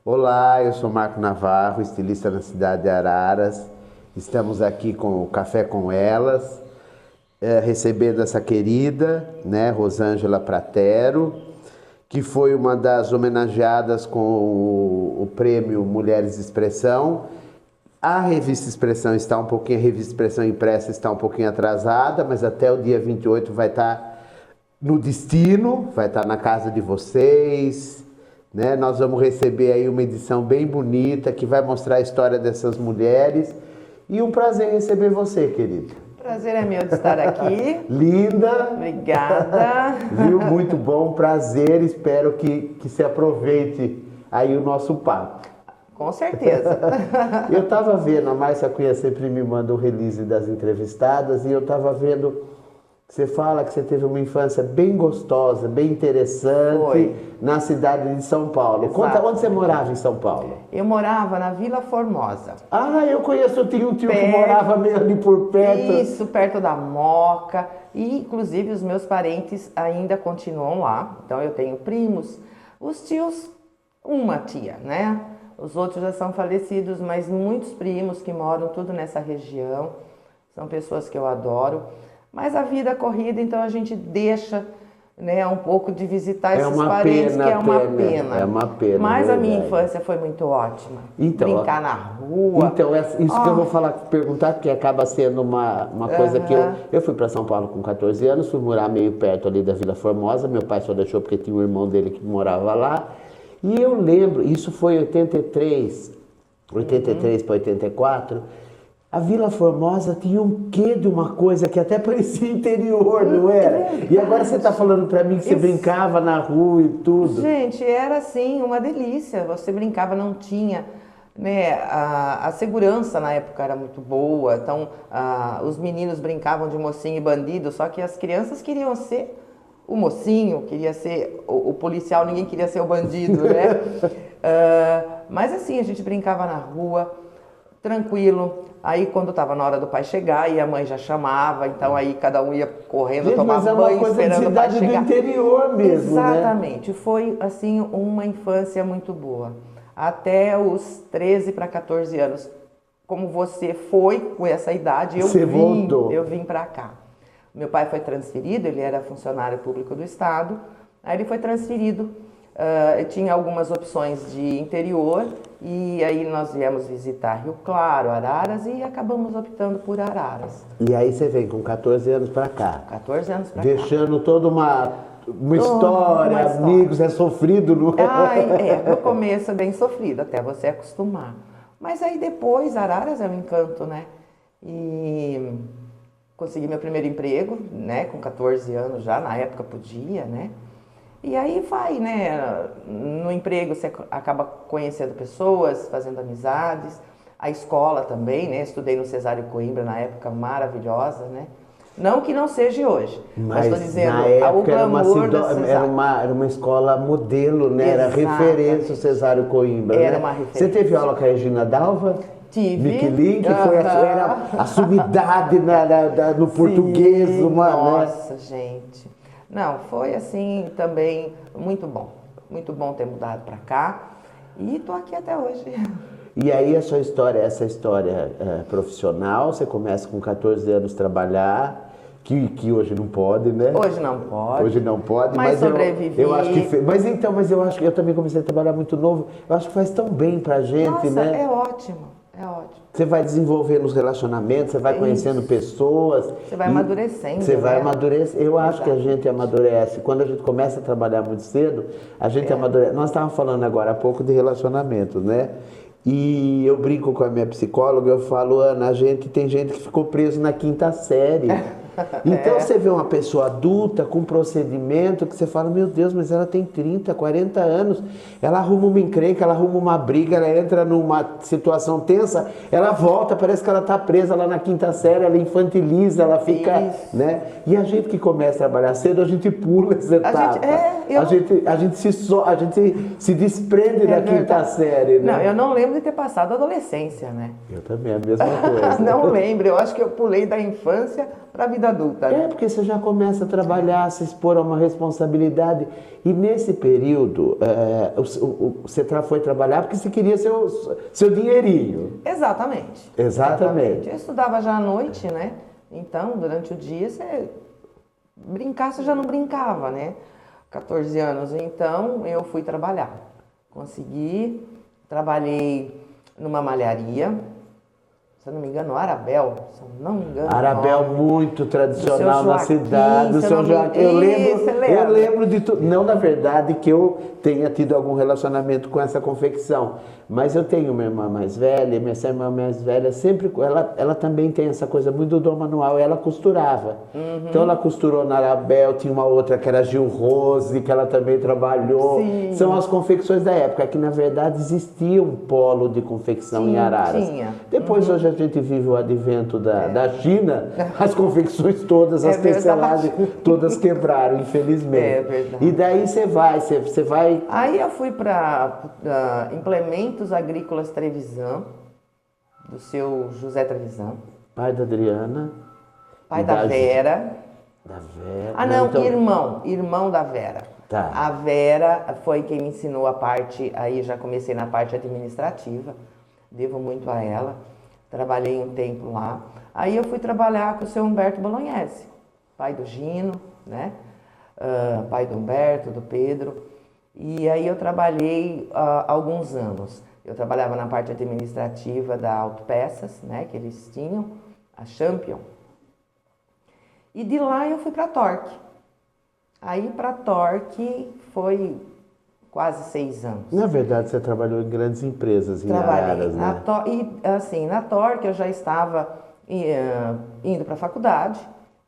Olá, eu sou Marco Navarro, estilista na cidade de Araras. Estamos aqui com o Café com Elas, recebendo essa querida, né, Rosângela Pratero, que foi uma das homenageadas com o prêmio Mulheres de Expressão. A revista Expressão está um pouquinho, a revista Expressão impressa está um pouquinho atrasada, mas até o dia 28 vai estar no destino, vai estar na casa de vocês, né? Nós vamos receber aí uma edição bem bonita que vai mostrar a história dessas mulheres. E um prazer receber você, querida. Prazer é meu de estar aqui. Linda. Obrigada. Viu? Muito bom, prazer. Espero que se aproveite aí o nosso papo. Com certeza. Eu estava vendo, a Márcia Cunha sempre me manda o release das entrevistadas, e eu estava vendo, você fala que você teve uma infância bem gostosa, bem interessante. Foi. Na cidade de São Paulo. Exato. Conta, onde você morava em São Paulo? Eu morava na Vila Formosa. Ah, eu conheço, eu tinha um tio que morava meio ali por perto. Isso, perto da Moca. E, inclusive, os meus parentes ainda continuam lá. Então, eu tenho primos. Os tios, uma tia, né? Os outros já são falecidos, mas muitos primos que moram tudo nessa região. São pessoas que eu adoro. Mas a vida corrida, então a gente deixa, né, um pouco de visitar esses parentes, que é uma pena. É uma pena. Mas a minha verdade. infância foi muito ótima. Então, brincar na rua. Então, isso que eu vou perguntar, porque acaba sendo uma coisa que eu fui para São Paulo com 14 anos, fui morar meio perto ali da Vila Formosa, meu pai só deixou porque tinha um irmão dele que morava lá. E eu lembro, isso foi em 83 para 84, a Vila Formosa tinha um quê de uma coisa que até parecia interior, não era? E agora você está falando para mim que você brincava na rua e tudo. Gente, era assim, uma delícia. Você brincava, não tinha, né? A segurança na época era muito boa. Então, os meninos brincavam de mocinho e bandido, só que as crianças queriam ser o mocinho, queria ser o policial, ninguém queria ser o bandido, né? Mas assim, a gente brincava na rua, tranquilo. Aí quando estava na hora do pai chegar, e a mãe já chamava, então aí cada um ia correndo, tomar banho, esperando o pai chegar. Mas é uma coisa de cidade do interior mesmo, exatamente. Né? Foi assim uma infância muito boa. Até os 13 para 14 anos. Como você foi com essa idade, eu vim para cá. Meu pai foi transferido, ele era funcionário público do estado, aí ele foi transferido. Tinha algumas opções de interior, e aí nós viemos visitar Rio Claro, Araras, e acabamos optando por Araras. E aí você vem com 14 anos para cá. 14 anos para cá. Deixando toda uma história, amigos, é sofrido, não é? No começo é bem sofrido, até você acostumar. Mas aí depois, Araras é um encanto, né? E consegui meu primeiro emprego, né? Com 14 anos já, na época podia, né? E aí vai, né? No emprego você acaba conhecendo pessoas, fazendo amizades. A escola também, né? Estudei no Cesário Coimbra na época, maravilhosa, né? Não que não seja hoje, mas estou dizendo, na época o glamour do Cesário. Era uma escola modelo, né? Exatamente. Era referência o Cesário Coimbra, era, né? Uma referência. Você teve aula com a Regina Dalva? Tive. Miquelin, que era a sumidade no português. Nossa, gente. Não, foi assim também muito bom ter mudado para cá, e tô aqui até hoje. E aí essa história profissional, você começa com 14 anos a trabalhar, que hoje não pode, né? Hoje não pode. Hoje não pode, mas sobrevivi. Eu acho que mas eu acho que eu também comecei a trabalhar muito novo. Eu acho que faz tão bem pra gente, nossa, né? É ótimo. Você vai desenvolvendo os relacionamentos, você vai conhecendo pessoas. Você vai amadurecendo. Você vai amadurecer. Eu acho que a gente amadurece. Quando a gente começa a trabalhar muito cedo, a gente amadurece. Nós estávamos falando agora há pouco de relacionamentos, né? E eu brinco com a minha psicóloga, eu falo, Ana, tem gente que ficou preso na 5ª série. Então você vê uma pessoa adulta com procedimento que você fala, meu Deus, mas ela tem 30, 40 anos, ela arruma uma encrenca, ela arruma uma briga, ela entra numa situação tensa, ela volta, parece que ela está presa lá na 5ª série, ela infantiliza, ela fica, né? E a gente que começa a trabalhar cedo, a gente pula essa etapa. A gente se desprende da 5ª série, né? Não, eu não lembro de ter passado a adolescência, né? Eu também, a mesma coisa. Não lembro, eu acho que eu pulei da infância para a vida vida adulta, né? Porque você já começa a trabalhar, se expor a uma responsabilidade. E nesse período, você foi trabalhar porque você queria seu dinheirinho. Exatamente. Exatamente. Eu estudava já à noite, né? Então, durante o dia, brincar, você já não brincava, né? 14 anos. Então, eu fui trabalhar. Consegui, trabalhei numa malharia. Se eu não me engano, Arabel, se eu não me engano. Arabel, muito tradicional na cidade. Do seu Joaquim. Eu lembro de tudo. Não, na verdade, que eu tenha tido algum relacionamento com essa confecção. Mas eu tenho uma irmã mais velha, minha irmã mais velha, sempre, ela também tem essa coisa muito do dom manual, ela costurava. Então ela costurou na Arabel, tinha uma outra que era Gil Rose, que ela também trabalhou. Sim. São as confecções da época, que na verdade existia um polo de confecção em Araras. Tinha. Depois hoje a gente vive o advento da China, as confecções todas, as tecelagens todas quebraram, infelizmente. É verdade. E daí você vai... Aí eu fui para Implementos Agrícolas Trevisan, do seu José Trevisan. Pai da Adriana. Pai da Vera. Da Vera. Ah, não, então... irmão da Vera. Tá. A Vera foi quem me ensinou a parte, aí já comecei na parte administrativa, devo muito a ela. Trabalhei um tempo lá. Aí eu fui trabalhar com o seu Humberto Bolognese, pai do Gino, né? Pai do Humberto, do Pedro. E aí eu trabalhei alguns anos. Eu trabalhava na parte administrativa da Autopeças, né? Que eles tinham, a Champion. E de lá eu fui para a Torque. Aí para a Torque foi quase 6 anos. Na verdade, você trabalhou em grandes empresas em Araras, né? E assim, na Torque eu já estava indo para a faculdade,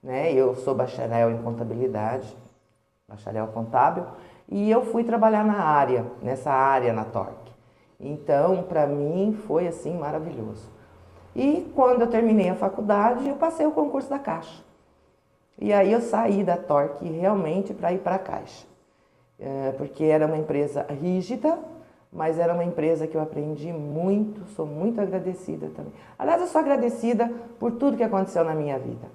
né? Eu sou bacharel em contabilidade, bacharel contábil, e eu fui trabalhar nessa área na Torque. Então, para mim, foi assim maravilhoso. E quando eu terminei a faculdade, eu passei o concurso da Caixa. E aí eu saí da Torque realmente para ir para a Caixa. Porque era uma empresa rígida, mas era uma empresa que eu aprendi muito, sou muito agradecida também. Aliás, eu sou agradecida por tudo que aconteceu na minha vida.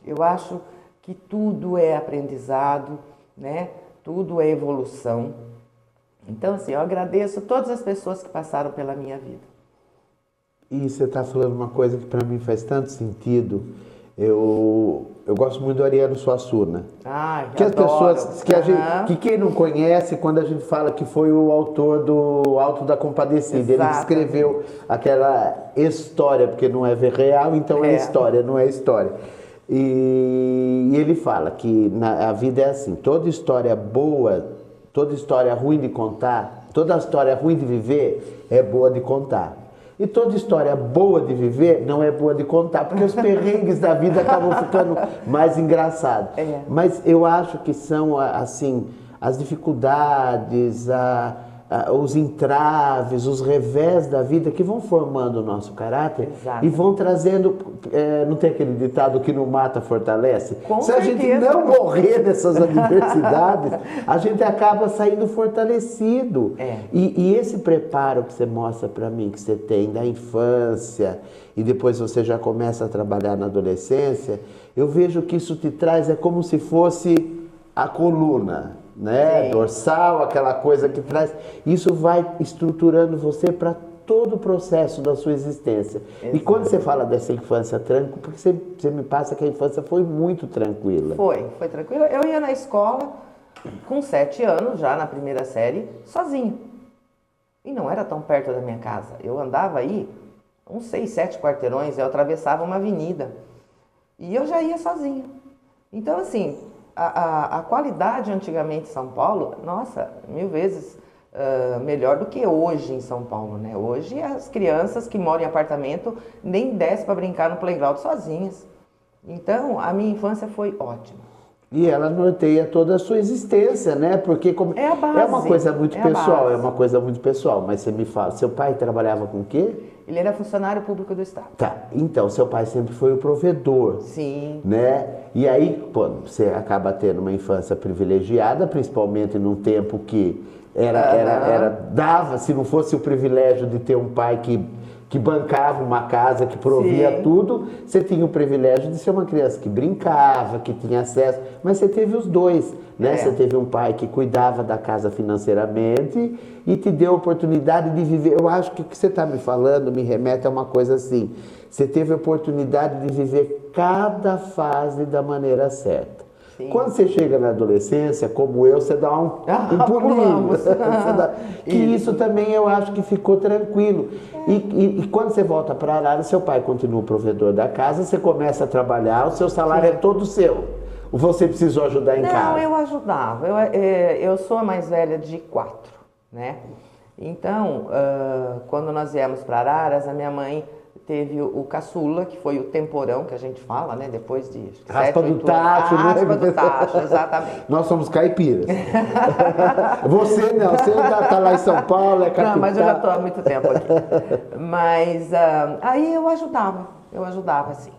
Eu acho que tudo é aprendizado, né? Tudo é evolução. Então, assim, eu agradeço todas as pessoas que passaram pela minha vida. E você está falando uma coisa que para mim faz tanto sentido. Eu gosto muito do Ariano Suassuna. Que as pessoas, que quem não conhece, quando a gente fala que foi o autor do Alto da Compadecida, ele escreveu aquela história, porque não é real, então é história, não é história. E ele fala que a vida é assim, toda história boa, toda história ruim de contar, toda história ruim de viver é boa de contar. E toda história boa de viver não é boa de contar, porque os perrengues da vida acabam ficando mais engraçados. Mas eu acho que são, assim, as dificuldades, os entraves, os revés da vida que vão formando o nosso caráter. Exato. E vão trazendo, não tem aquele ditado que não mata fortalece? Com Se certeza. A gente não morrer dessas adversidades, a gente acaba saindo fortalecido. E esse preparo que você mostra para mim, que você tem da infância e depois você já começa a trabalhar na adolescência, eu vejo que isso te traz, é como se fosse a coluna, né? Sim. Dorsal, aquela coisa que traz. Isso vai estruturando você para todo o processo da sua existência. Exato. E quando você fala dessa infância tranquila, porque você me passa que a infância foi muito tranquila. Foi tranquila. Eu ia na escola com 7 anos, já na primeira série, sozinho. E não era tão perto da minha casa. Eu andava aí uns 6, 7 quarteirões, eu atravessava uma avenida. E eu já ia sozinho. Então, assim, a qualidade antigamente em São Paulo, nossa, 1000 vezes melhor do que hoje em São Paulo, né? Hoje as crianças que moram em apartamento nem descem para brincar no playground sozinhas. Então, a minha infância foi ótima. E ela norteia toda a sua existência, né? Porque é a base, é uma coisa muito pessoal, é uma coisa muito pessoal. Mas você me fala, seu pai trabalhava com o quê? Ele era funcionário público do Estado. Tá, então seu pai sempre foi o provedor. Sim. Né? E aí, pô, você acaba tendo uma infância privilegiada, principalmente num tempo que Dava, se não fosse o privilégio de ter um pai que bancava uma casa, que provia Sim. tudo, você tinha o privilégio de ser uma criança que brincava, que tinha acesso, mas você teve os dois, né? Você teve um pai que cuidava da casa financeiramente e te deu a oportunidade de viver. Eu acho que o que você está me falando me remete a uma coisa assim, você teve a oportunidade de viver cada fase da maneira certa. Sim. Quando você chega na adolescência, como eu, você dá um pulinho. Isso também eu acho que ficou tranquilo. E quando você volta para Araras, seu pai continua o provedor da casa, você começa a trabalhar, o seu salário é todo seu. Você precisou ajudar em casa? Não, eu ajudava. Eu sou a mais velha de 4, né? Então, quando nós viemos para Araras, a minha mãe teve o caçula, que foi o temporão, que a gente fala, né? Depois de raspa do tacho, né? Raspa do tacho, exatamente. Nós somos caipiras. Você não, você tá lá em São Paulo, é capital. Não, mas eu já estou há muito tempo aqui. Mas aí eu ajudava sim.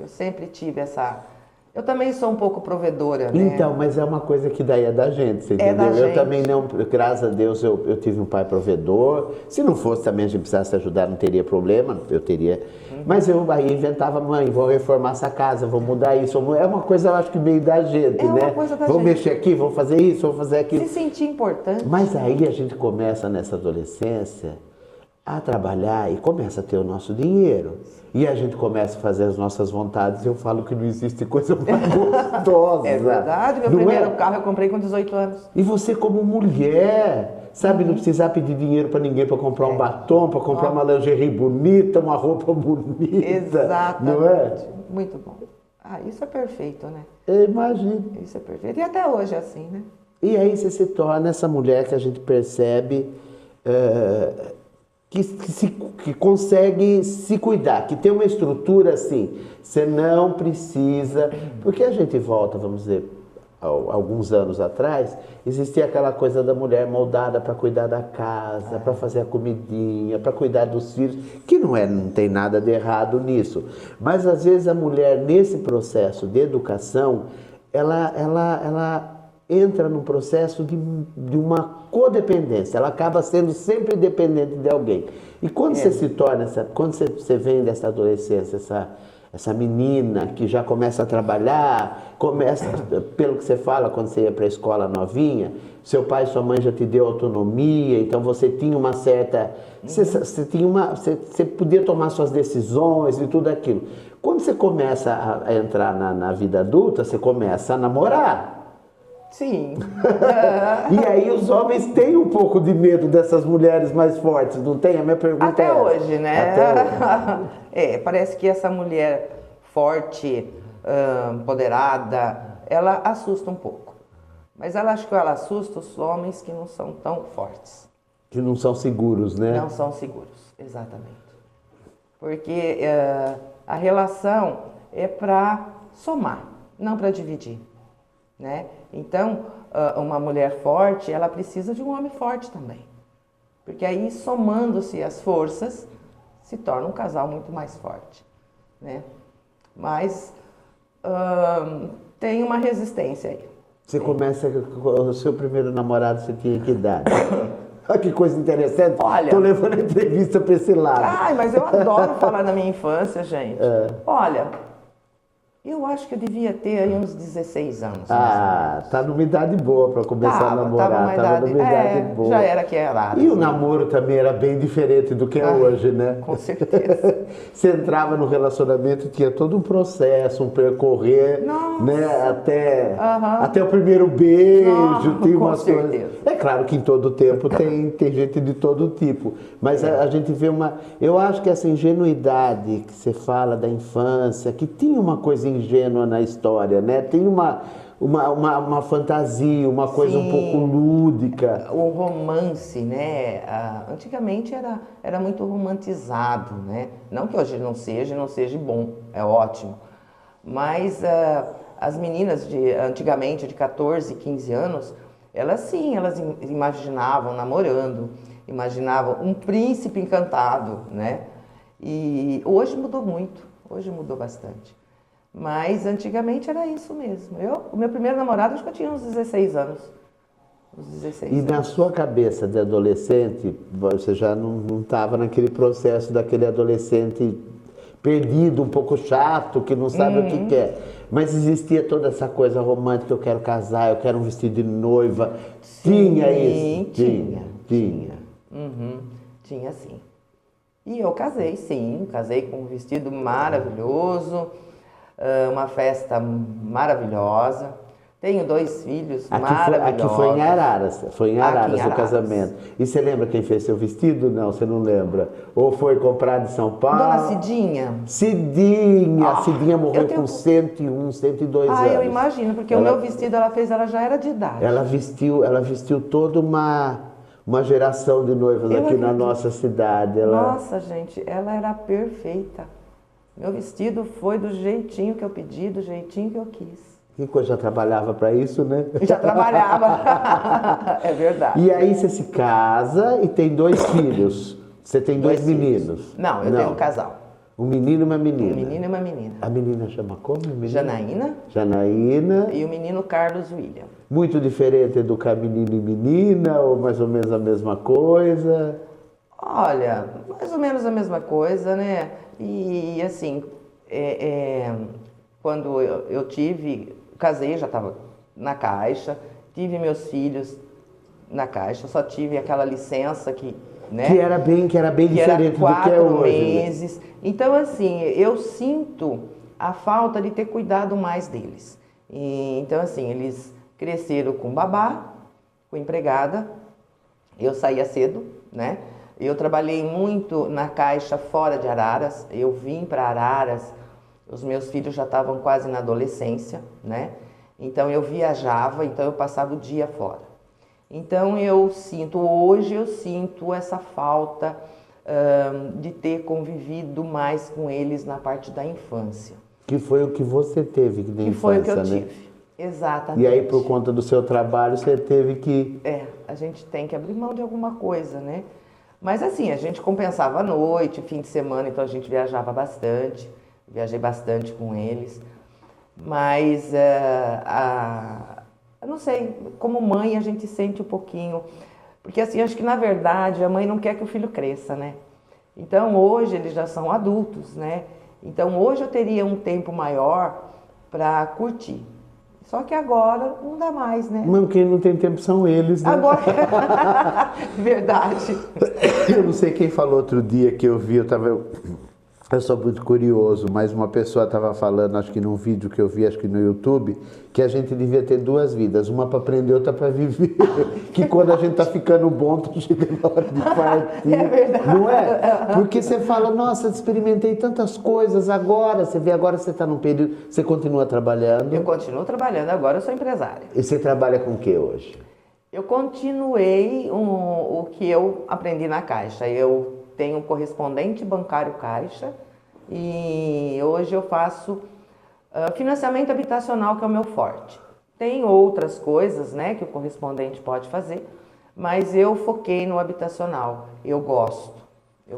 Eu sempre tive essa... Eu também sou um pouco provedora, né? Então, mas é uma coisa que daí é da gente, você entendeu? Da gente. Eu também não, graças a Deus, eu tive um pai provedor. Se não fosse também, a gente precisasse ajudar, não teria problema, eu teria. Mas eu aí inventava, mãe, vou reformar essa casa, vou mudar isso. É uma coisa, eu acho que meio da gente, né? Uma coisa da vou gente. mexer aqui, vou fazer isso, vou fazer aquilo. Se sentir importante. Mas aí a gente começa nessa adolescência a trabalhar e começa a ter o nosso dinheiro. E a gente começa a fazer as nossas vontades. Eu falo que não existe coisa mais gostosa. É verdade, meu primeiro carro eu comprei com 18 anos. E você como mulher, sabe, não precisar pedir dinheiro para ninguém para comprar um batom, para comprar uma lingerie bonita, uma roupa bonita. Exatamente. Não é? Muito bom. Isso é perfeito, né? Eu imagino. Isso é perfeito. E até hoje é assim, né? E aí você se torna essa mulher que a gente percebe... Que consegue se cuidar, que tem uma estrutura assim, você não precisa, porque a gente volta, vamos dizer, alguns anos atrás, existia aquela coisa da mulher moldada para cuidar da casa, para fazer a comidinha, para cuidar dos filhos, que não tem nada de errado nisso, mas às vezes a mulher nesse processo de educação, ela entra num processo de uma codependência, ela acaba sendo sempre dependente de alguém. E quando você se torna, quando você vem dessa adolescência, essa menina que já começa a trabalhar, pelo que você fala, quando você ia para a escola novinha, seu pai e sua mãe já te deu autonomia, então você tinha uma certa... Você podia tomar suas decisões e tudo aquilo. Quando você começa a entrar na vida adulta, você começa a namorar. Sim. E aí os homens têm um pouco de medo dessas mulheres mais fortes, não tem? A minha pergunta Até hoje, né? Até hoje. Parece que essa mulher forte, empoderada, ela assusta um pouco. Mas acho que ela assusta os homens que não são tão fortes. Que não são seguros, né? Não são seguros, exatamente. Porque a relação é para somar, não para dividir. Né? Então, uma mulher forte, ela precisa de um homem forte também. Porque aí, somando-se as forças, se torna um casal muito mais forte. Né? Mas tem uma resistência aí. Você começa, o seu primeiro namorado você tinha que idade? Olha que coisa interessante. Olha, tô levando a entrevista para esse lado. Mas eu adoro falar da minha infância, gente. Olha... Eu acho que eu devia ter aí uns 16 anos. Tá numa idade boa para começar a namorar. Tava numa idade boa. Já era que era. E o namoro também era bem diferente do que é hoje, né? Com certeza. Você entrava no relacionamento, tinha todo um processo, um percorrer, né? Até o primeiro beijo, tem umas coisas. É claro que em todo tempo tem gente de todo tipo, mas a gente vê eu acho que essa ingenuidade que você fala da infância, que tinha uma coisa ingênua na história, né? Tem uma fantasia, uma coisa um pouco lúdica. O romance, né? Antigamente era muito romantizado, né? Não que hoje não seja bom, é ótimo. Mas as meninas antigamente, de 14, 15 anos, elas imaginavam namorando, imaginavam um príncipe encantado, né? E hoje mudou muito, hoje mudou bastante. Mas antigamente era isso mesmo. O meu primeiro namorado, acho que eu tinha uns 16 anos. os 16 E anos. na sua cabeça de adolescente, você já não estava naquele processo daquele adolescente perdido, um pouco chato, que não sabe o que quer. Mas existia toda essa coisa romântica, eu quero casar, eu quero um vestido de noiva. Tinha isso? Tinha. Tinha sim. E eu casei, sim. Casei com um vestido maravilhoso, uma festa maravilhosa. Tenho 2 filhos maravilhosos. Aqui foi em Araras, Aqui em o Araras. casamento. E você lembra quem fez seu vestido? Não, você não lembra. Ou foi comprado em São Paulo? Dona Cidinha. Cidinha morreu com 101, 102 anos. Eu imagino, porque o meu vestido ela já era de idade. Ela vestiu toda uma geração de noivas aqui na nossa cidade. Nossa, gente, ela era perfeita. Meu vestido foi do jeitinho que eu pedi, do jeitinho que eu quis. Que coisa, já trabalhava para isso, né? Já trabalhava. É verdade. E aí você se casa e tem 2 filhos. Você tem 2 meninos. Não, eu tenho um casal. Um menino e uma menina. Um menino e uma menina. A menina chama como? Janaína. Janaína. E o menino Carlos William. Muito diferente do que a menina e menina, ou mais ou menos a mesma coisa? Olha, mais ou menos a mesma coisa, né? E assim, quando eu casei, já estava na Caixa, tive meus filhos na Caixa, só tive aquela licença né? Que era bem diferente do que é hoje. 4 meses. Né? Então, assim, eu sinto a falta de ter cuidado mais deles. Então, assim, eles cresceram com babá, com empregada. Eu saía cedo, né? Eu trabalhei muito na Caixa fora de Araras. Eu vim para Araras, os meus filhos já estavam quase na adolescência, né? Então, eu viajava, então eu passava o dia fora. Então, hoje eu sinto essa falta de ter convivido mais com eles na parte da infância. Que foi o que você teve na infância, né? Que foi o que eu tive, exatamente. E aí, por conta do seu trabalho, você teve que... A gente tem que abrir mão de alguma coisa, né? Mas assim, a gente compensava a noite, fim de semana, então a gente viajava bastante. Viajei bastante com eles. Mas, eu não sei, como mãe a gente sente um pouquinho... Porque assim, acho que na verdade a mãe não quer que o filho cresça, né? Então hoje eles já são adultos, né? Então hoje eu teria um tempo maior para curtir. Só que agora não dá mais, né? Mas quem não tem tempo são eles, né? Agora, verdade. Eu não sei quem falou outro dia que eu vi, eu sou muito curioso, mas uma pessoa estava falando, acho que num vídeo que eu vi, acho que no YouTube, que a gente devia ter 2 vidas, uma para aprender, outra para viver. Que quando a gente tá ficando bom, tá chegando a hora de partir. É verdade. Não é? Porque você fala, nossa, experimentei tantas coisas agora, você vê, agora você está num período, você continua trabalhando. Eu continuo trabalhando, agora eu sou empresária. E você trabalha com o que hoje? Eu continuei o que eu aprendi na Caixa. Eu tenho um correspondente bancário Caixa e hoje eu faço financiamento habitacional, que é o meu forte. Tem outras coisas, né, que o correspondente pode fazer, mas eu foquei no habitacional. Eu gosto.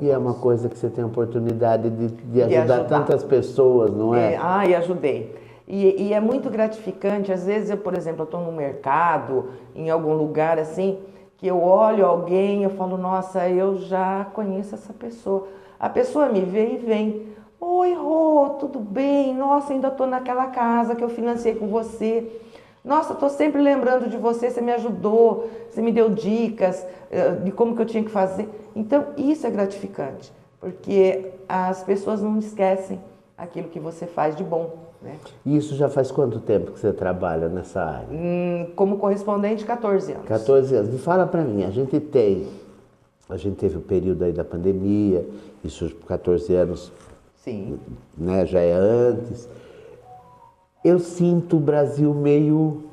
E é uma coisa que você tem a oportunidade de ajudar tantas pessoas, não é? E ajudei. E é muito gratificante. Às vezes, eu, por exemplo, estou no mercado, em algum lugar assim, que eu olho alguém, eu falo, nossa, eu já conheço essa pessoa. A pessoa me vê e vem. Oi, Rô, tudo bem? Nossa, ainda estou naquela casa que eu financiei com você. Nossa, estou sempre lembrando de você, você me ajudou, você me deu dicas de como que eu tinha que fazer. Então, isso é gratificante, porque as pessoas não esquecem aquilo que você faz de bom, né? E isso já faz quanto tempo que você trabalha nessa área? Como correspondente, 14 anos. 14 anos. E fala para mim, a gente teve o período aí da pandemia, isso por 14 anos, sim, né, já é antes. Eu sinto o Brasil meio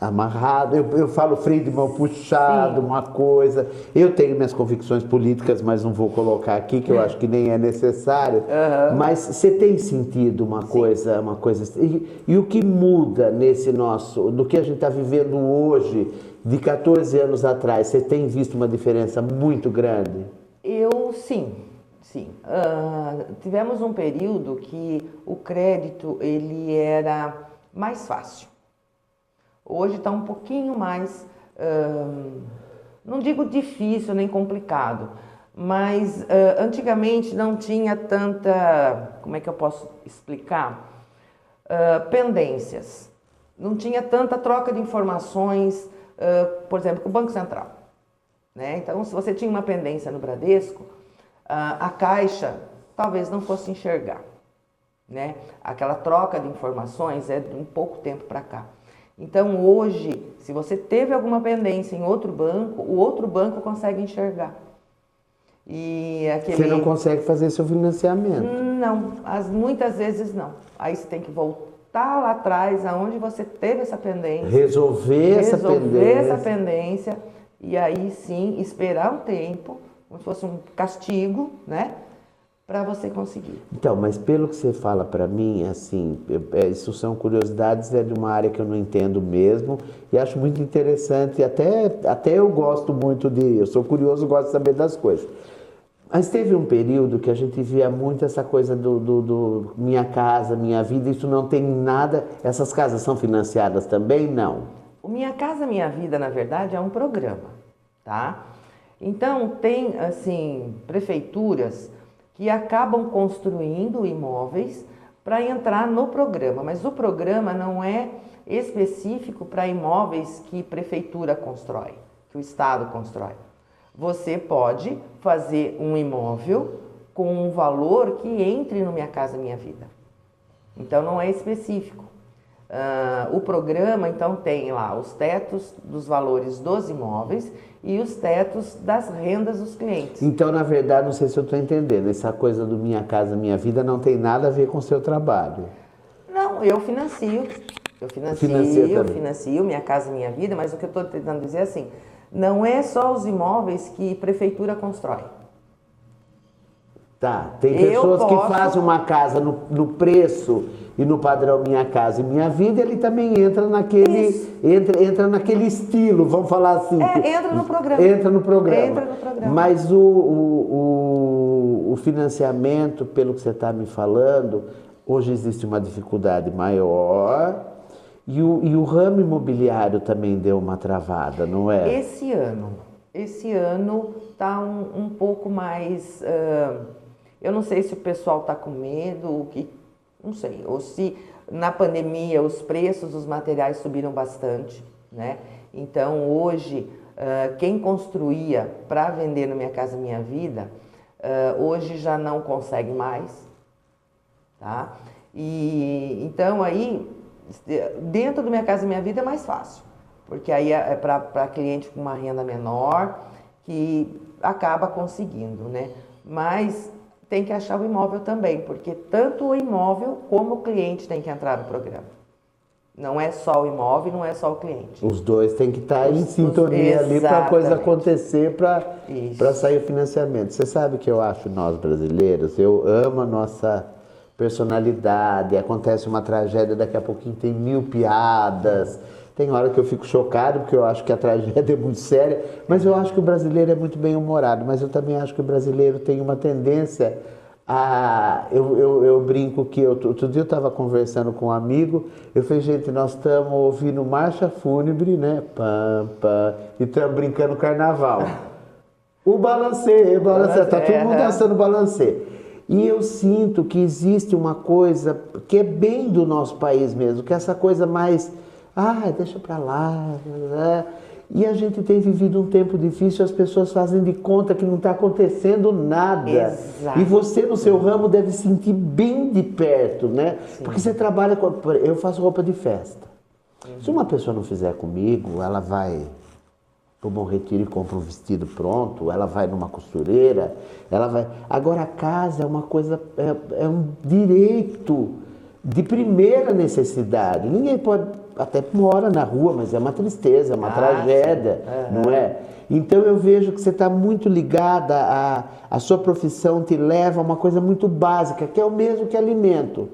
amarrado. Eu falo freio de mão puxado, sim, uma coisa. Eu tenho minhas convicções políticas, mas não vou colocar aqui, que eu acho que nem é necessário. Mas você tem sentido uma coisa... E o que muda do que a gente está vivendo hoje, de 14 anos atrás, você tem visto uma diferença muito grande? Sim. Tivemos um período que o crédito ele era mais fácil. Hoje está um pouquinho mais, não digo difícil nem complicado, mas antigamente não tinha tanta, como é que eu posso explicar? Pendências. Não tinha tanta troca de informações, por exemplo, com o Banco Central. Né? Então, se você tinha uma pendência no Bradesco, a Caixa talvez não fosse enxergar. Né? Aquela troca de informações é de um pouco tempo para cá. Então, hoje, se você teve alguma pendência em outro banco, o outro banco consegue enxergar. E Você não consegue fazer seu financiamento? Não, muitas vezes não. Aí você tem que voltar lá atrás, aonde você teve essa pendência. Resolver essa pendência. E aí sim, esperar um tempo, como se fosse um castigo, né? Para você conseguir. Então, mas pelo que você fala para mim, assim, isso são curiosidades, é de uma área que eu não entendo mesmo e acho muito interessante, até eu gosto muito eu sou curioso, gosto de saber das coisas. Mas teve um período que a gente via muito essa coisa do Minha Casa, Minha Vida, isso não tem nada, essas casas são financiadas também? Não. O Minha Casa, Minha Vida, na verdade, é um programa, tá? Então, tem, assim, prefeituras que acabam construindo imóveis para entrar no programa, mas o programa não é específico para imóveis que prefeitura constrói, que o Estado constrói. Você pode fazer um imóvel com um valor que entre no Minha Casa Minha Vida. Então, não é específico. O programa, então, tem lá os tetos dos valores dos imóveis e os tetos das rendas dos clientes. Então, na verdade, não sei se eu estou entendendo, essa coisa do Minha Casa Minha Vida não tem nada a ver com o seu trabalho. Não, eu financio Minha Casa Minha Vida, mas o que eu estou tentando dizer é assim, não é só os imóveis que prefeitura constrói. Tá, tem pessoas que fazem uma casa no preço e no padrão Minha Casa e Minha Vida, ele também entra naquele, entra naquele estilo, vamos falar assim. Entra no programa. Entra no programa. Entra no programa. Mas o financiamento, pelo que você está me falando, hoje existe uma dificuldade maior e o ramo imobiliário também deu uma travada, não é? Esse ano está um pouco mais... eu não sei se o pessoal está com medo, não sei, ou se na pandemia os preços dos materiais subiram bastante, né? Então hoje, quem construía para vender no Minha Casa Minha Vida, hoje já não consegue mais, tá? E então aí, dentro do Minha Casa Minha Vida é mais fácil, porque aí é para cliente com uma renda menor que acaba conseguindo, né? Mas tem que achar o imóvel também, porque tanto o imóvel como o cliente tem que entrar no programa. Não é só o imóvel, não é só o cliente. Os dois têm que estar em sintonia ali para a coisa acontecer, para sair o financiamento. Você sabe que eu acho nós brasileiros, eu amo a nossa personalidade, acontece uma tragédia, daqui a pouquinho tem 1000 piadas. Tem hora que eu fico chocado, porque eu acho que a tragédia é muito séria, mas eu acho que o brasileiro é muito bem-humorado, mas eu também acho que o brasileiro tem uma tendência a... Eu brinco que... Outro dia eu estava conversando com um amigo, eu falei, gente, nós estamos ouvindo marcha fúnebre, né? Pam, pam, e estamos brincando carnaval. O balancê, tá todo mundo dançando balancê. E eu sinto que existe uma coisa que é bem do nosso país mesmo, que é essa coisa mais... deixa pra lá. E a gente tem vivido um tempo difícil, as pessoas fazem de conta que não está acontecendo nada. Exato. E você no seu ramo deve sentir bem de perto, né? Sim. Porque você trabalha com... Eu faço roupa de festa. Se uma pessoa não fizer comigo, ela vai para o Bom Retiro e compra um vestido pronto, ela vai numa costureira, ela vai... Agora a casa é uma coisa, é um direito de primeira necessidade. Ninguém pode... Até mora na rua, mas é uma tristeza, é uma tragédia, não é? Então eu vejo que você está muito ligada, a sua profissão te leva a uma coisa muito básica, que é o mesmo que alimento.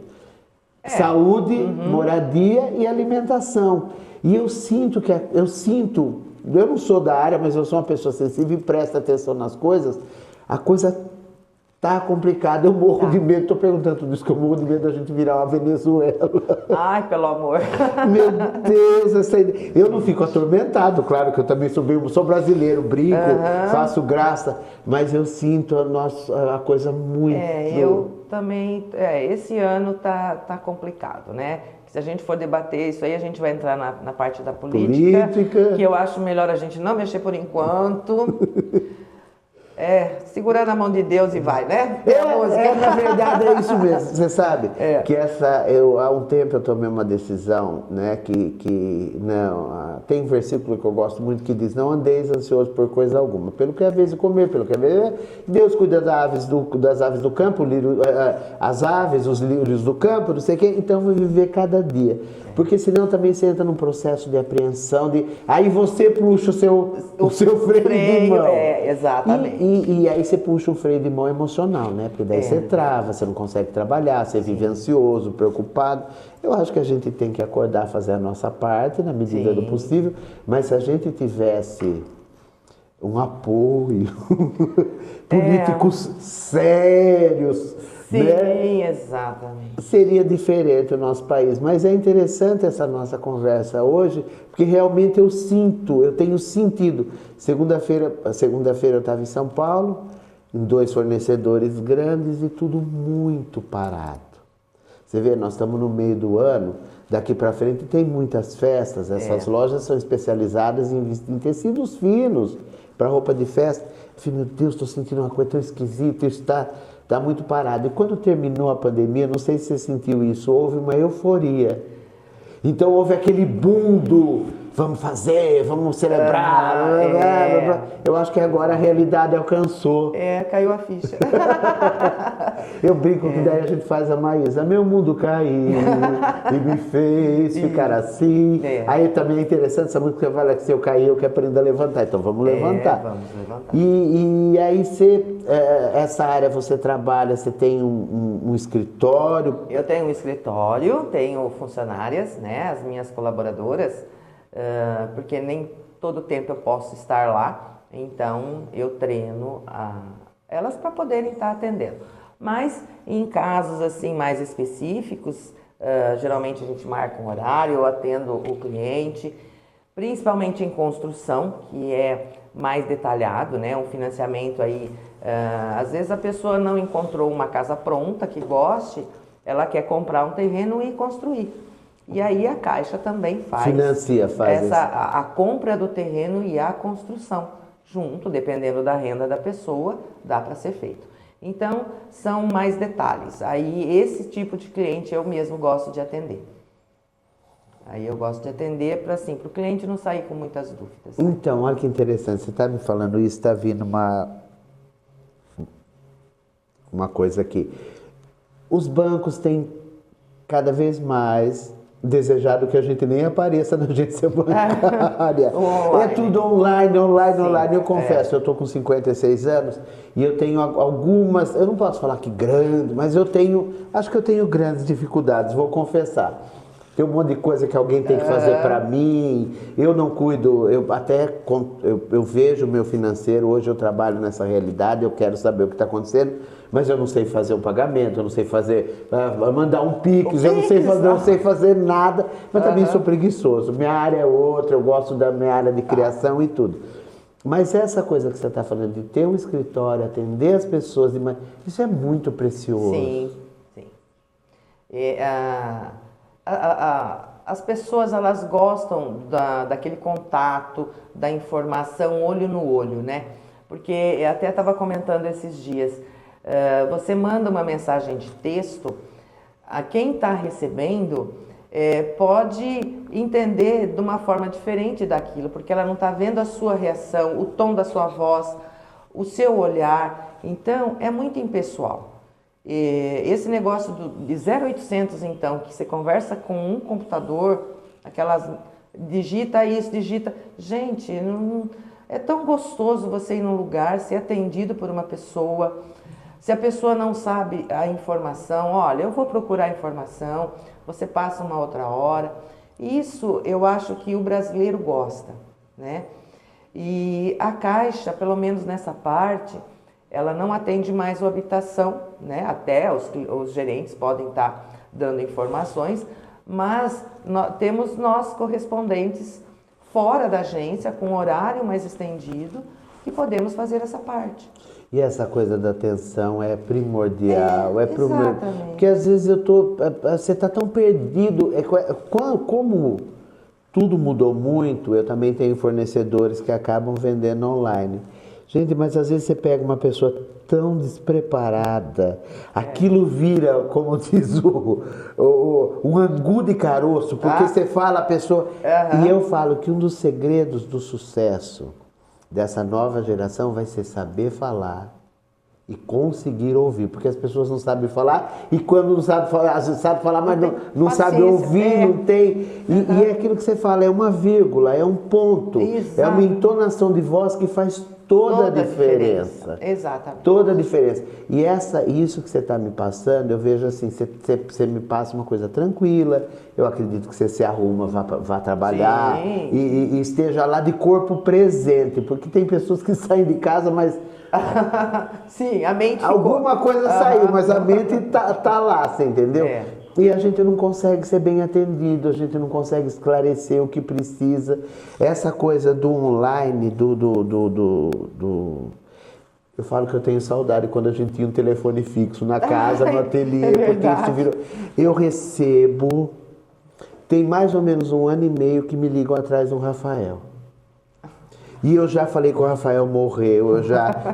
Saúde, moradia e alimentação. E eu sinto, eu não sou da área, mas eu sou uma pessoa sensível e presto atenção nas coisas, a coisa Tá complicado, eu morro de medo, tô perguntando tudo isso, que eu morro de medo da gente virar uma Venezuela. Ai, pelo amor. Meu Deus, essa ideia. Eu não fico atormentado, claro que eu também sou brasileiro, brinco, faço graça, mas eu sinto a coisa muito... Eu também, esse ano tá complicado, né? Se a gente for debater isso aí, a gente vai entrar na parte da política, que eu acho melhor a gente não mexer por enquanto. Segurando a mão de Deus e vai, né? Na verdade é isso mesmo, você sabe que há um tempo eu tomei uma decisão, né, tem um versículo que eu gosto muito que diz, não andeis ansioso por coisa alguma, pelo que é vez de comer, pelo que é vez, Deus cuida das aves do campo, as aves, os lírios do campo, não sei o quê, então vou viver cada dia. Porque senão também você entra num processo de apreensão, aí você puxa o seu freio de mão. Exatamente. E aí você puxa um freio de mão emocional, né? Porque daí você trava, você não consegue trabalhar, você vive ansioso, preocupado. Eu acho que a gente tem que acordar, fazer a nossa parte na medida do possível, mas se a gente tivesse um apoio, políticos sérios, sim, exatamente. Seria diferente o nosso país. Mas é interessante essa nossa conversa hoje, porque realmente eu tenho sentido. Segunda-feira eu estava em São Paulo, em 2 fornecedores grandes e tudo muito parado. Você vê, nós estamos no meio do ano, daqui para frente tem muitas festas, essas lojas são especializadas em tecidos finos, para roupa de festa. Eu falei, meu Deus, estou sentindo uma coisa tão esquisita, isso está muito parado. E quando terminou a pandemia, não sei se você sentiu isso, houve uma euforia. Então houve aquele boom do vamos fazer, vamos celebrar. Eu acho que agora a realidade alcançou. Caiu a ficha. Eu brinco que daí a gente faz a Maísa, meu mundo caiu e me fez ficar assim. Aí também é interessante essa música que fala que se eu cair eu quero aprender a levantar, então vamos levantar. Vamos levantar. E aí essa área você trabalha, você tem um escritório? Eu tenho um escritório, tenho funcionárias, né, as minhas colaboradoras, porque nem todo tempo eu posso estar lá, então eu treino elas para poderem estar atendendo. Mas em casos assim mais específicos, geralmente a gente marca um horário, eu atendo o cliente, principalmente em construção, que é mais detalhado, né? Um financiamento aí, às vezes a pessoa não encontrou uma casa pronta que goste, ela quer comprar um terreno e construir. E aí a Caixa também faz a compra do terreno e a construção junto, dependendo da renda da pessoa, dá para ser feito. Então, são mais detalhes. Aí esse tipo de cliente eu mesmo gosto de atender. Aí eu gosto de atender para o cliente não sair com muitas dúvidas. Né? Então, olha que interessante, você está me falando isso, está vindo uma coisa aqui. Os bancos têm cada vez mais desejado que a gente nem apareça na agência bancária. É tudo online. Eu confesso, eu estou com 56 anos e eu tenho algumas, eu não posso falar que grande, mas acho que eu tenho grandes dificuldades, vou confessar. Tem um monte de coisa que alguém tem que fazer para mim, eu não cuido, eu vejo o meu financeiro, hoje eu trabalho nessa realidade, eu quero saber o que está acontecendo, mas eu não sei fazer um pagamento, eu não sei fazer, mandar um Pix, eu não sei fazer nada, mas também sou preguiçoso. Minha área é outra, eu gosto da minha área de criação e tudo. Mas essa coisa que você está falando de ter um escritório, atender as pessoas, isso é muito precioso. Sim. As pessoas, elas gostam daquele contato, da informação olho no olho, né? Porque eu até estava comentando esses dias, você manda uma mensagem de texto, a quem está recebendo pode entender de uma forma diferente daquilo, porque ela não está vendo a sua reação, o tom da sua voz, o seu olhar, então é muito impessoal. Esse negócio de 0800, então, que você conversa com um computador, digita isso, digita... Gente, é tão gostoso você ir num lugar, ser atendido por uma pessoa. Se a pessoa não sabe a informação, olha, eu vou procurar a informação, você passa uma outra hora. Isso eu acho que o brasileiro gosta, né? E a Caixa, pelo menos nessa parte, ela não atende mais o habitação, né? Até os gerentes podem estar dando informações, mas temos nós correspondentes fora da agência, com horário mais estendido, que podemos fazer essa parte. E essa coisa da atenção é primordial, exatamente. Porque às vezes você está tão perdido, como tudo mudou muito, eu também tenho fornecedores que acabam vendendo online. Gente, mas às vezes você pega uma pessoa tão despreparada, aquilo vira, como diz um angu de caroço, porque você fala a pessoa... E eu falo que um dos segredos do sucesso dessa nova geração vai ser saber falar e conseguir ouvir, porque as pessoas não sabem falar e quando não sabem falar, às vezes sabe falar, mas não sabe ouvir, não tem. E é aquilo que você fala, é uma vírgula, é um ponto, é uma entonação de voz que faz toda a diferença. Exatamente. Toda a diferença. E isso que você está me passando, eu vejo assim, você me passa uma coisa tranquila, eu acredito que você se arruma, vá trabalhar e esteja lá de corpo presente, porque tem pessoas que saem de casa, mas... Sim, a mente ficou... Alguma coisa saiu, mas a mente tá lá, você entendeu? E a gente não consegue ser bem atendido, a gente não consegue esclarecer o que precisa. Essa coisa do online, eu falo que eu tenho saudade quando a gente tinha um telefone fixo na casa, no ateliê, porque isso virou... Eu recebo, tem mais ou menos 1 ano e meio que me ligam atrás do Rafael. E eu já falei que o Rafael morreu,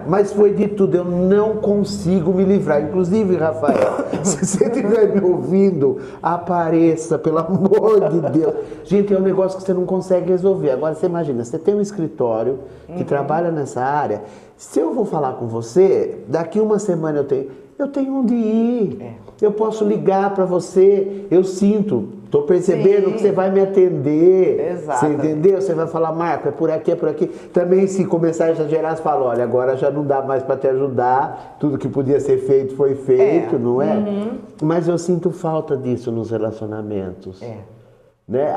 mas foi de tudo, eu não consigo me livrar. Inclusive, Rafael, se você estiver me ouvindo, apareça, pelo amor de Deus. Gente, é um negócio que você não consegue resolver. Agora, você imagina, você tem um escritório que trabalha nessa área, se eu vou falar com você, daqui 1 semana eu tenho onde ir. Eu posso ligar para você, eu sinto, estou percebendo que você vai me atender. Exato. Você entendeu? Você vai falar, Marco, é por aqui, é por aqui. Também, se começar a exagerar, você fala, olha, agora já não dá mais para te ajudar, tudo que podia ser feito foi feito, não é? Mas eu sinto falta disso nos relacionamentos. Né?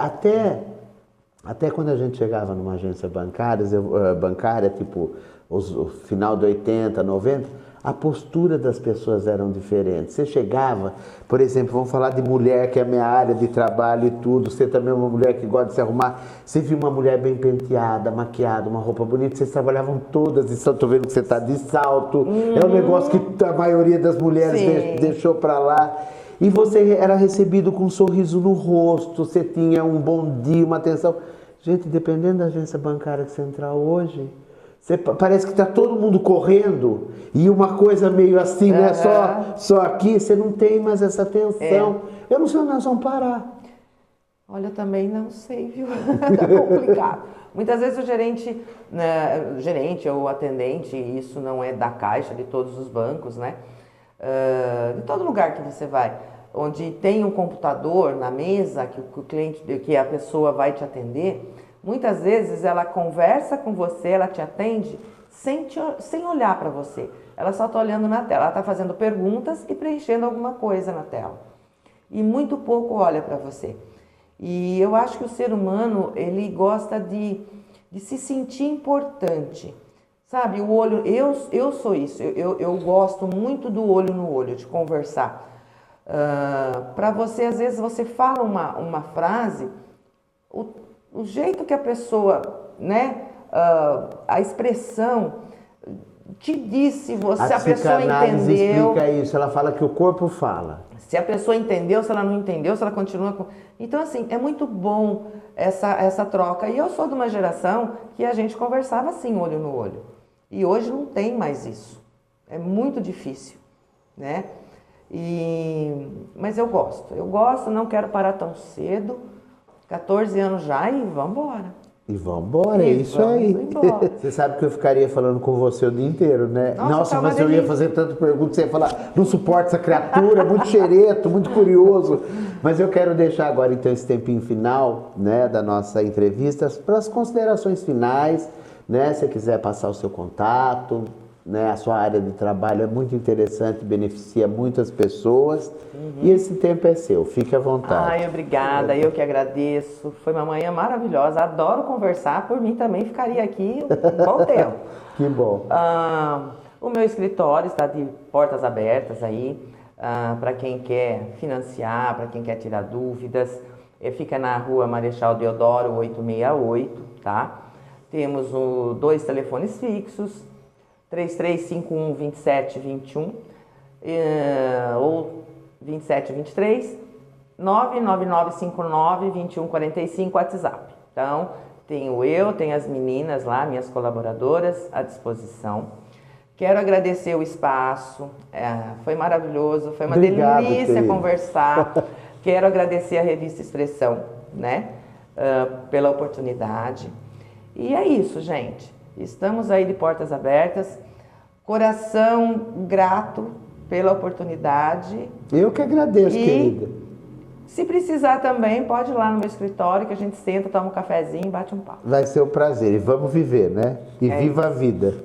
Até quando a gente chegava numa agência bancária, tipo, o final de 80, 90, a postura das pessoas eram diferentes. Você chegava, por exemplo, vamos falar de mulher, que é a minha área de trabalho e tudo, você também é uma mulher que gosta de se arrumar, você viu uma mulher bem penteada, maquiada, uma roupa bonita, vocês trabalhavam todas, e estou vendo que você está de salto, é um negócio que a maioria das mulheres deixou para lá. E você era recebido com um sorriso no rosto, você tinha um bom dia, uma atenção. Gente, dependendo da agência bancária que você entrar hoje, parece que está todo mundo correndo e uma coisa meio assim, né? Só aqui, você não tem mais essa atenção. Eu não sei onde nós vamos parar. Olha, eu também não sei, viu? Tá complicado. Muitas vezes o gerente, né, ou o atendente, isso não é da Caixa, de todos os bancos, né? De todo lugar que você vai, onde tem um computador na mesa, que a pessoa vai te atender, muitas vezes ela conversa com você, ela te atende sem olhar para você. Ela só está olhando na tela, ela está fazendo perguntas e preenchendo alguma coisa na tela. E muito pouco olha para você. E eu acho que o ser humano, ele gosta de se sentir importante. Sabe, o olho, eu sou isso, eu gosto muito do olho no olho, de conversar. Para você, às vezes, você fala uma frase, o jeito que a pessoa, né, a expressão te diz se a pessoa entendeu. Explica isso, ela fala que o corpo fala. Se a pessoa entendeu, se ela não entendeu, se ela continua com... Então, assim, é muito bom essa troca. E eu sou de uma geração que a gente conversava assim, olho no olho. E hoje não tem mais isso. É muito difícil, né? Mas eu gosto, não quero parar tão cedo. 14 anos já e vamos embora. E vamos embora, é isso aí. Embora. Você sabe que eu ficaria falando com você o dia inteiro, né? Nossa, mas eu ia fazer tanta pergunta, você ia falar, não suporta essa criatura, muito xereto, muito curioso. Mas eu quero deixar agora, então, esse tempinho final, né, da nossa entrevista, para as considerações finais, né? Se você quiser passar o seu contato, né? A sua área de trabalho é muito interessante, beneficia muitas pessoas. E esse tempo é seu, fique à vontade. Ai, obrigada, eu que agradeço. Foi uma manhã maravilhosa, adoro conversar, por mim também ficaria aqui um bom tempo. Que bom. O meu escritório está de portas abertas aí, para quem quer financiar, para quem quer tirar dúvidas. Fica na rua Marechal Deodoro 868, tá? Temos dois telefones fixos, 3351-2721 ou 2723, 99959-2145, WhatsApp. Então, tenho as meninas lá, minhas colaboradoras à disposição. Quero agradecer o espaço, foi maravilhoso, foi uma delícia querido. conversar. Quero agradecer a Revista Expressão, né, pela oportunidade. E é isso, gente. Estamos aí de portas abertas. Coração grato pela oportunidade. Eu que agradeço, querida. Se precisar também, pode ir lá no meu escritório que a gente senta, toma um cafezinho e bate um papo. Vai ser um prazer. E vamos viver, né? E viva a vida.